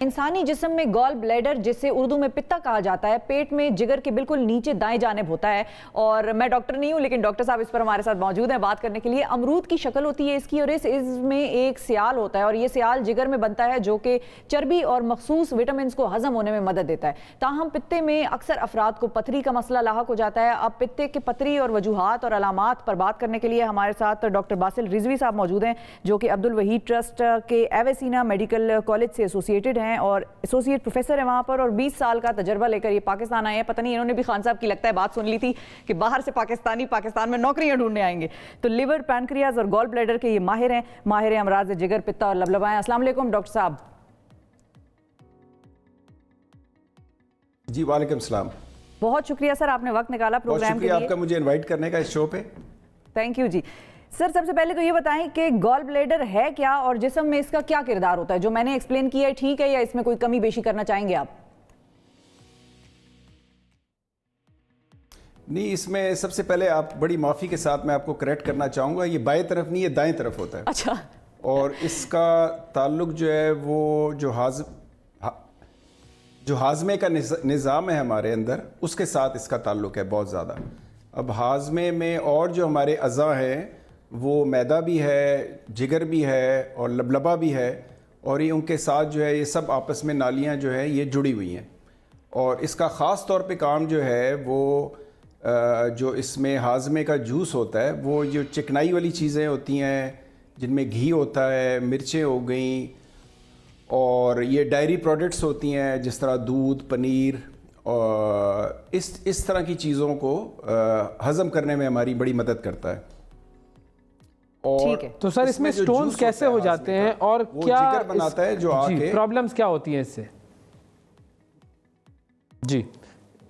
इंसानी जिस्म में गॉल ब्लैडर, जिसे उर्दू में पित्ता कहा जाता है, पेट में जिगर के बिल्कुल नीचे दाएं जानिब होता है। और मैं डॉक्टर नहीं हूं, लेकिन डॉक्टर साहब इस पर हमारे साथ मौजूद हैं बात करने के लिए। अमरूद की शक्ल होती है इसकी, और इसमें एक सियाल होता है, और ये सियाल जिगर में बनता है, जो कि चर्बी और मखसूस विटामिन को हजम होने में मदद देता है। ताहम पित्ते में अक्सर अफराद को पथरी का मसला लाहक हो जाता है। अब पित्ते के पथरी और वजूहात और अलामात पर बात करने के लिए हमारे साथ डॉक्टर बासिल रिजवी साहब मौजूद हैं, जो कि अब्दुल वहीद ट्रस्ट के एवेसीना मेडिकल कॉलेज से एसोसिएटेड हैं और एसोसिएट प्रोफेसर है वहाँ पर, और 20 साल का तजर्बा लेकर ये पाकिस्तान आए हैं। पता नहीं इन्होंने भी खान साहब की लगता है बात सुन ली थी कि बाहर से पाकिस्तानी पाकिस्तान में नौकरियां ढूंढने आएंगे। तो लिवर, पैनक्रियाज और गॉल ब्लैडर के ये माहिर हैं अमराज जिगर, पित्ता और लबलबाएं। अस्सलाम वालेकुम डॉक्टर साहब। जी वालेकुम सलाम। बहुत शुक्रिया सर, आपने वक्त निकाला प्रोग्राम के लिए। आपका मुझे इनवाइट करने का इस शो पे। Thank you ji. सर सबसे पहले तो ये बताएं कि गॉल ब्लैडर है क्या और जिस्म में इसका क्या किरदार होता है? जो मैंने एक्सप्लेन किया है ठीक है, या इसमें कोई कमी बेशी करना चाहेंगे आप? नहीं, इसमें सबसे पहले आप बड़ी माफ़ी के साथ मैं आपको करेक्ट करना चाहूँगा, ये बाएं तरफ नहीं, ये दाएं तरफ होता है। अच्छा। और इसका ताल्लुक जो है वो जो हाजमे का निज़ाम है हमारे अंदर, उसके साथ इसका ताल्लुक है बहुत ज़्यादा। अब हाजमे में और जो हमारे अज़ा हैं वो मैदा भी है, जिगर भी है और लबलबा भी है, और ये उनके साथ जो है ये सब आपस में नालियाँ जो है ये जुड़ी हुई हैं। और इसका ख़ास तौर पे काम जो है वो जो इसमें हाजमे का जूस होता है, वो जो चिकनाई वाली चीज़ें होती हैं जिनमें घी होता है, मिर्चें हो गई, और ये डायरी प्रोडक्ट्स होती हैं जिस तरह दूध, पनीर, और इस तरह की चीज़ों को हज़म करने में हमारी बड़ी मदद करता है। ठीक है। तो सर इसमें स्टोन्स कैसे हो जाते हैं और क्या जिगर बनाता है जो आके प्रॉब्लम्स क्या होती हैं इससे? जी,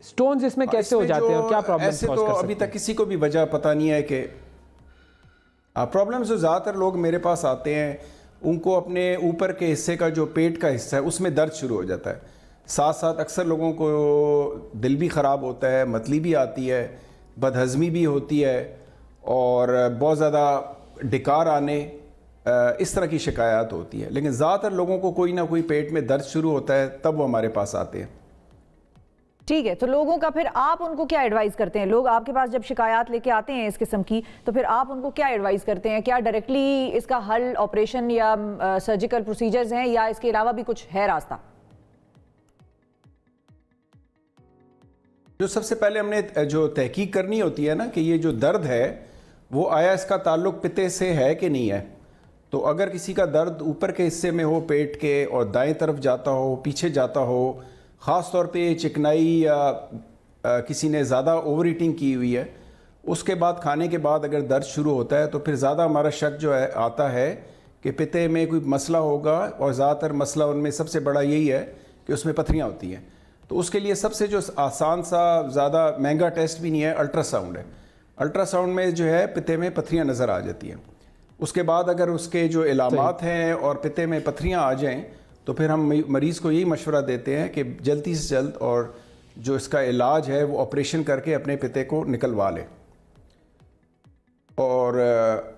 स्टोन्स इसमें कैसे हो जाते हैं और क्या प्रॉब्लम्स कॉज कर सकते हैं? अभी तक किसी को भी वजह पता नहीं है कि प्रॉब्लम्स जो ज़्यादातर लोग मेरे पास आते हैं उनको अपने ऊपर के हिस्से का जो पेट का हिस्सा है उसमें दर्द शुरू हो जाता है। साथ साथ अक्सर लोगों को दिल भी ख़राब होता है, मतली भी आती है, बदहज़मी भी होती है, और बहुत ज़्यादा डिकार आने, इस तरह की शिकायत होती है। लेकिन ज़्यादातर लोगों को कोई ना कोई पेट में दर्द शुरू होता है, तब वो हमारे पास आते हैं। ठीक है, तो लोगों का फिर आप उनको क्या एडवाइस करते हैं? लोग आपके पास जब शिकायत लेके आते हैं इस किस्म की, तो फिर आप उनको क्या एडवाइस करते हैं? क्या डायरेक्टली इसका हल ऑपरेशन या सर्जिकल प्रोसीजर्स हैं, या इसके अलावा भी कुछ है रास्ता? जो सबसे पहले हमने जो तहकीक करनी होती है ना कि ये जो दर्द है वो आया इसका ताल्लुक पित्ते से है कि नहीं है। तो अगर किसी का दर्द ऊपर के हिस्से में हो पेट के, और दाएं तरफ जाता हो, पीछे जाता हो, ख़ास तौर पे चिकनाई या किसी ने ज़्यादा ओवर ईटिंग की हुई है, उसके बाद खाने के बाद अगर दर्द शुरू होता है, तो फिर ज़्यादा हमारा शक जो है आता है कि पित्ते में कोई मसला होगा। और ज़्यादातर मसला उनमें सबसे बड़ा यही है कि उसमें पथरियाँ होती हैं। तो उसके लिए सबसे जो आसान सा, ज़्यादा महंगा टेस्ट भी नहीं है, अल्ट्रासाउंड है। अल्ट्रासाउंड में जो है पित्ते में पथरियाँ नज़र आ जाती हैं। उसके बाद अगर उसके जो इलामात हैं और पित्ते में पथरियाँ आ जाएं, तो फिर हम मरीज़ को यही मशवरा देते हैं कि जल्दी से जल्द और जो इसका इलाज है वो ऑपरेशन करके अपने पित्ते को निकलवा ले। और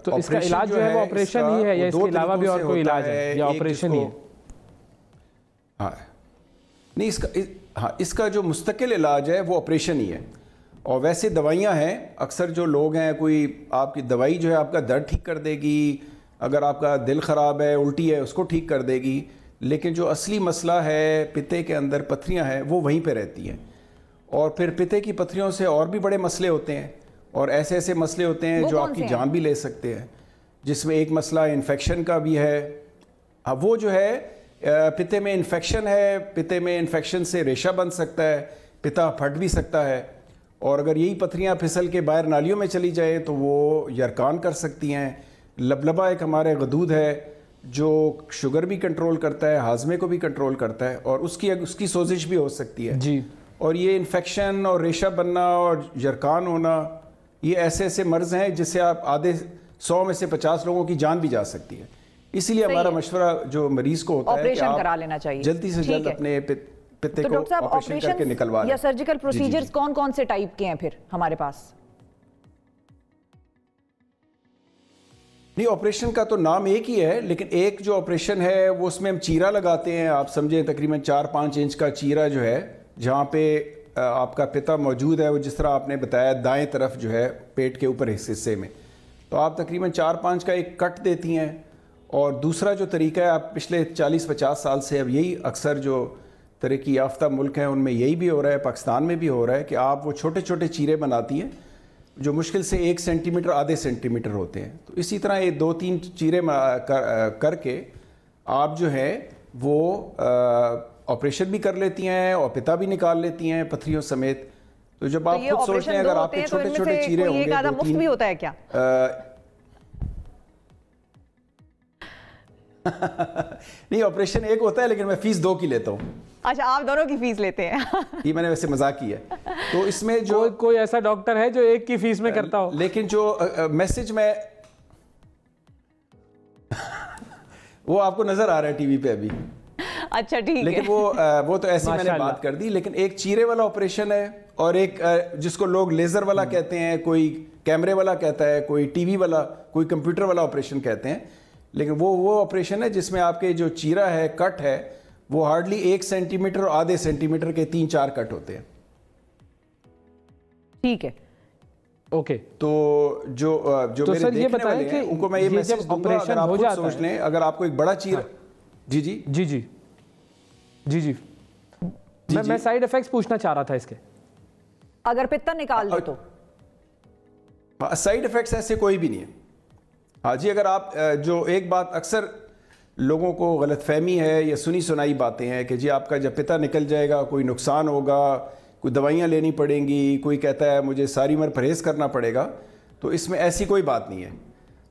तो इसका इलाज जो है वो ऑपरेशन ही है, या इसके अलावा भी और कोई इलाज है, या ऑपरेशन ही है? हाँ नहीं, इसका जो मुस्तकिल इलाज है वो ऑपरेशन ही है। और वैसे दवाइयाँ हैं, अक्सर जो लोग हैं, कोई आपकी दवाई जो है आपका दर्द ठीक कर देगी, अगर आपका दिल ख़राब है, उल्टी है, उसको ठीक कर देगी, लेकिन जो असली मसला है पित्ते के अंदर पथरियाँ हैं वो वहीं पे रहती हैं। और फिर पित्ते की पथरियों से और भी बड़े मसले होते हैं, और ऐसे ऐसे मसले होते हैं जो आपकी जान भी ले सकते हैं, जिसमें एक मसला इन्फेक्शन का भी है। अब वो जो है पित्ते में इन्फेक्शन है, पित्ते में इन्फेक्शन से रेशा बन सकता है, पित्ता फट भी सकता है, और अगर यही पथरियाँ फिसल के बाहर नालियों में चली जाए तो वो यरकान कर सकती हैं। लबलबा एक हमारे गदूद है जो शुगर भी कंट्रोल करता है, हाजमे को भी कंट्रोल करता है, और उसकी सोजिश भी हो सकती है जी। और ये इन्फेक्शन और रेशा बनना और यरकान होना, ये ऐसे ऐसे मर्ज हैं जिससे आप आधे 100 में से 50 लोगों की जान भी जा सकती है। इसीलिए हमारा मशवरा जो मरीज को होता है कि आप करा लेना चाहिए, जल्दी से जल्द अपने पित्ते को ऑपरेशन करके निकलवा लें। या सर्जिकल प्रोसीजर्स कौन कौन से टाइप के हैं फिर हमारे पास? نہیں، آپریشن کا تو نام ایک ہی ہے، لیکن ایک جو آپریشن ہے وہ اس میں ہم چیرا لگاتے ہیں. آپ سمجھیں تقریباً 4-5 انچ کا چیرا جو ہے جہاں پہ آپ کا پتا موجود ہے، وہ جس طرح آپ نے بتایا دائیں طرف جو ہے پیٹ کے اوپر حصے میں، تو آپ تقریباً 4-5 کا ایک کٹ دیتی ہیں. اور دوسرا جو طریقہ ہے، آپ پچھلے 40-50 سال سے اب یہی اکثر جو ترقی یافتہ ملک ہیں ان میں یہی بھی ہو رہا ہے، پاکستان میں بھی ہو رہا ہے کہ آپ وہ چھوٹے چھوٹے چیرے بناتی ہیں جو مشکل سے 1 سینٹی میٹر آدھے سینٹی میٹر ہوتے ہیں. تو اسی طرح یہ 2-3 چیرے کر کے آپ جو ہے وہ آپریشن بھی کر لیتی ہیں اور پتا بھی نکال لیتی ہیں پتھریوں سمیت. تو جب آپ خود سوچ لیں اگر آپ کے چھوٹے چھوٹے چیرے ہوں گے، مفت بھی ہوتا ہے کیا؟ نہیں، آپریشن ایک ہوتا ہے لیکن میں فیس 2 کی لیتا ہوں. اچھا، آپ دونوں کی فیس لیتے ہیں؟ یہ میں نے ویسے مذاق کی ہے. تو اس میں جو کوئی ایسا ڈاکٹر ہے جو ایک کی فیس میں کرتا ہو؟ لیکن جو میسج میں وہ آپ کو نظر آ رہا ہے ٹی وی پہ ابھی. اچھا ٹھیک ہے، لیکن وہ تو ایسی میں نے بات کر دی. لیکن ایک چیرے والا آپریشن ہے اور ایک جس کو لوگ لیزر والا کہتے ہیں، کوئی کیمرے والا کہتا ہے، کوئی ٹی وی والا، کوئی کمپیوٹر والا آپریشن کہتے ہیں. لیکن وہ آپریشن ہے جس میں آپ کے جو چیرا ہے، کٹ ہے، وہ ہارڈلی 1 سینٹی میٹر اور آدھے سینٹی میٹر کے 3-4 کٹ ہوتے ہیں. ٹھیک ہے، اوکے. تو جو میرے دیکھنے والے ہیں ان کو میں یہ میسج دوں گا، اگر آپ خود سوچ لیں، اگر آپ کو ایک بڑا چیرا جی میں سائیڈ ایفیکٹس پوچھنا چاہ رہا تھا اس کے. اگر پتا نکال دے تو سائیڈ ایفیکٹس ایسے کوئی بھی نہیں ہے. ہاں جی، اگر آپ جو ایک بات اکثر لوگوں کو غلط فہمی ہے یا سنی سنائی باتیں ہیں کہ جی آپ کا جب پتا نکل جائے گا کوئی نقصان ہوگا، کوئی دوائیاں لینی پڑیں گی، کوئی کہتا ہے مجھے ساری عمر پرہیز کرنا پڑے گا، تو اس میں ایسی کوئی بات نہیں ہے.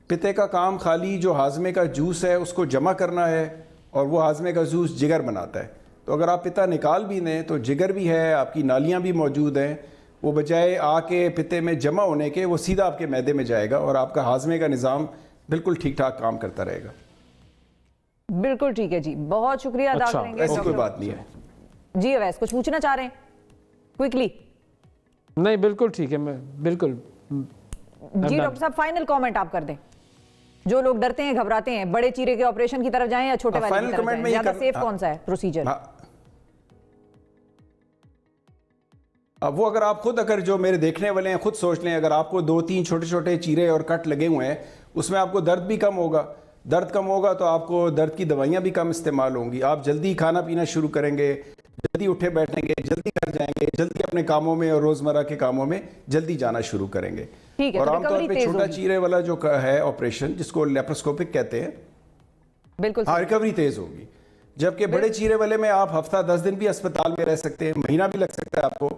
پتے کا کام خالی جو ہاضمے کا جوس ہے اس کو جمع کرنا ہے، اور وہ ہاضمے کا جوس جگر بناتا ہے. تو اگر آپ پتا نکال بھی دیں تو جگر بھی ہے، آپ کی نالیاں بھی موجود ہیں، وہ بجائے آ کے پتے میں جمع ہونے کے وہ سیدھا آپ کے معدے میں جائے گا اور آپ کا ہاضمے کا نظام بالکل ٹھیک ٹھاک کام کرتا رہے گا. بالکل ٹھیک ہے جی، بہت شکریہ ادا کریں گے. ایسی کوئی بات نہیں ہے. جی اویس کچھ پوچھنا چاہ رہے ہیں کوئکلی؟ نہیں بالکل ٹھیک ہے، میں بالکل. جی ڈاکٹر صاحب فائنل کامنٹ آپ کر دیں. جو لوگ ڈرتے ہیں گھبراتے ہیں، بڑے چیرے کے آپریشن کی طرف جائیں یا چھوٹے والے کی طرف جائیں، زیادہ سیف کون سا ہے پروسیجر؟ وہ اگر آپ خود، اگر جو میرے دیکھنے والے ہیں خود سوچ لیں، اگر آپ کو 2-3 چھوٹے چھوٹے چیرے اور کٹ لگے ہوئے ہیں، اس میں آپ کو درد بھی کم ہوگا. درد کم ہوگا تو آپ کو درد کی دوائیاں بھی کم استعمال ہوں گی. آپ جلدی کھانا پینا شروع کریں گے، جلدی اٹھے بیٹھیں گے، جلدی گھر جائیں گے، جلدی اپنے کاموں میں اور روزمرہ کے کاموں میں جلدی جانا شروع کریں گے. اور عام طور پہ چھوٹا چیرے والا جو ہے آپریشن جس کو لیپروسکوپک کہتے ہیں، بالکل ریکوری تیز ہوگی. جبکہ بڑے چیرے والے میں آپ ہفتہ 10 دن بھی اسپتال میں رہ سکتے ہیں، مہینہ بھی لگ سکتا ہے آپ کو.